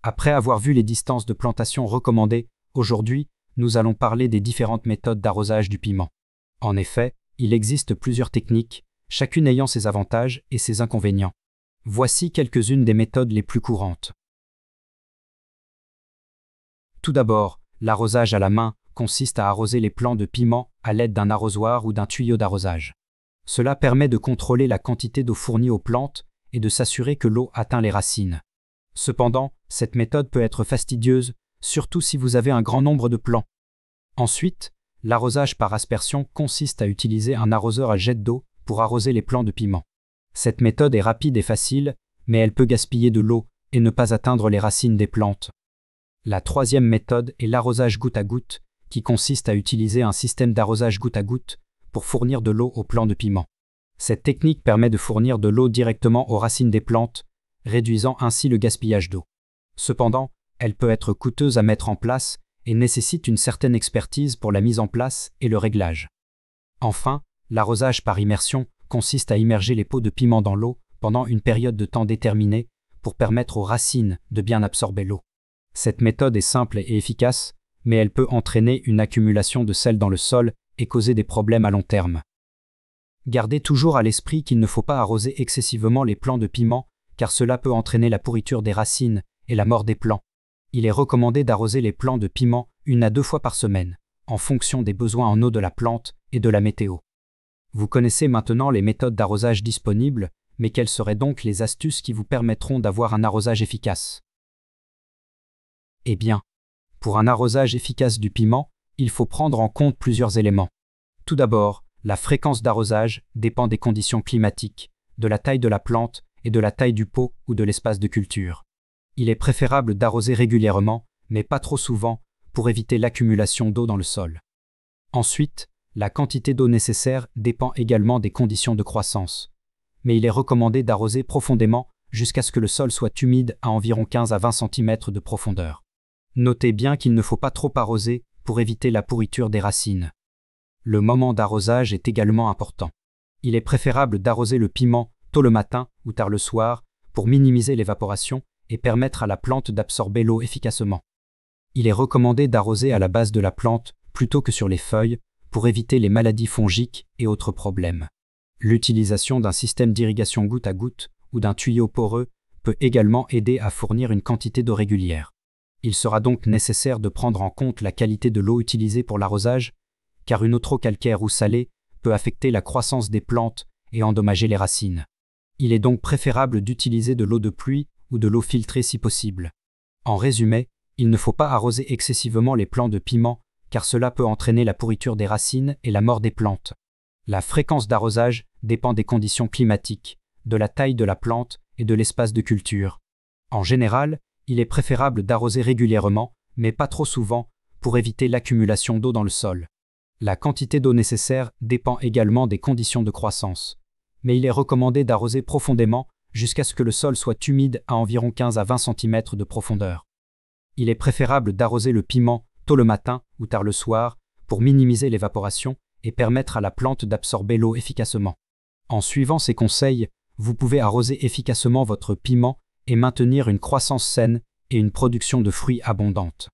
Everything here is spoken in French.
Après avoir vu les distances de plantation recommandées, aujourd'hui, nous allons parler des différentes méthodes d'arrosage du piment. En effet, il existe plusieurs techniques, chacune ayant ses avantages et ses inconvénients. Voici quelques-unes des méthodes les plus courantes. Tout d'abord, l'arrosage à la main consiste à arroser les plants de piment à l'aide d'un arrosoir ou d'un tuyau d'arrosage. Cela permet de contrôler la quantité d'eau fournie aux plantes et de s'assurer que l'eau atteint les racines. Cependant, cette méthode peut être fastidieuse, surtout si vous avez un grand nombre de plants. Ensuite, l'arrosage par aspersion consiste à utiliser un arroseur à jet d'eau pour arroser les plants de piment. Cette méthode est rapide et facile, mais elle peut gaspiller de l'eau et ne pas atteindre les racines des plantes. La troisième méthode est l'arrosage goutte à goutte, qui consiste à utiliser un système d'arrosage goutte à goutte pour fournir de l'eau aux plants de piment. Cette technique permet de fournir de l'eau directement aux racines des plantes, réduisant ainsi le gaspillage d'eau. Cependant, elle peut être coûteuse à mettre en place et nécessite une certaine expertise pour la mise en place et le réglage. Enfin, l'arrosage par immersion consiste à immerger les pots de piment dans l'eau pendant une période de temps déterminée pour permettre aux racines de bien absorber l'eau. Cette méthode est simple et efficace, mais elle peut entraîner une accumulation de sel dans le sol et causer des problèmes à long terme. Gardez toujours à l'esprit qu'il ne faut pas arroser excessivement les plants de piment, car cela peut entraîner la pourriture des racines et la mort des plants. Il est recommandé d'arroser les plants de piment 1 à 2 fois par semaine, en fonction des besoins en eau de la plante et de la météo. Vous connaissez maintenant les méthodes d'arrosage disponibles, mais quelles seraient donc les astuces qui vous permettront d'avoir un arrosage efficace? Eh bien, pour un arrosage efficace du piment, il faut prendre en compte plusieurs éléments. Tout d'abord, la fréquence d'arrosage dépend des conditions climatiques, de la taille de la plante et de la taille du pot ou de l'espace de culture. Il est préférable d'arroser régulièrement, mais pas trop souvent, pour éviter l'accumulation d'eau dans le sol. Ensuite, la quantité d'eau nécessaire dépend également des conditions de croissance. Mais il est recommandé d'arroser profondément jusqu'à ce que le sol soit humide à environ 15 à 20 cm de profondeur. Notez bien qu'il ne faut pas trop arroser pour éviter la pourriture des racines. Le moment d'arrosage est également important. Il est préférable d'arroser le piment tôt le matin ou tard le soir pour minimiser l'évaporation et permettre à la plante d'absorber l'eau efficacement. Il est recommandé d'arroser à la base de la plante plutôt que sur les feuilles pour éviter les maladies fongiques et autres problèmes. L'utilisation d'un système d'irrigation goutte à goutte ou d'un tuyau poreux peut également aider à fournir une quantité d'eau régulière. Il sera donc nécessaire de prendre en compte la qualité de l'eau utilisée pour l'arrosage, car une eau trop calcaire ou salée peut affecter la croissance des plantes et endommager les racines. Il est donc préférable d'utiliser de l'eau de pluie ou de l'eau filtrée si possible. En résumé, il ne faut pas arroser excessivement les plants de piment, car cela peut entraîner la pourriture des racines et la mort des plantes. La fréquence d'arrosage dépend des conditions climatiques, de la taille de la plante et de l'espace de culture. En général, il est préférable d'arroser régulièrement, mais pas trop souvent, pour éviter l'accumulation d'eau dans le sol. La quantité d'eau nécessaire dépend également des conditions de croissance, mais il est recommandé d'arroser profondément jusqu'à ce que le sol soit humide à environ 15 à 20 cm de profondeur. Il est préférable d'arroser le piment tôt le matin ou tard le soir pour minimiser l'évaporation et permettre à la plante d'absorber l'eau efficacement. En suivant ces conseils, vous pouvez arroser efficacement votre piment et maintenir une croissance saine et une production de fruits abondante.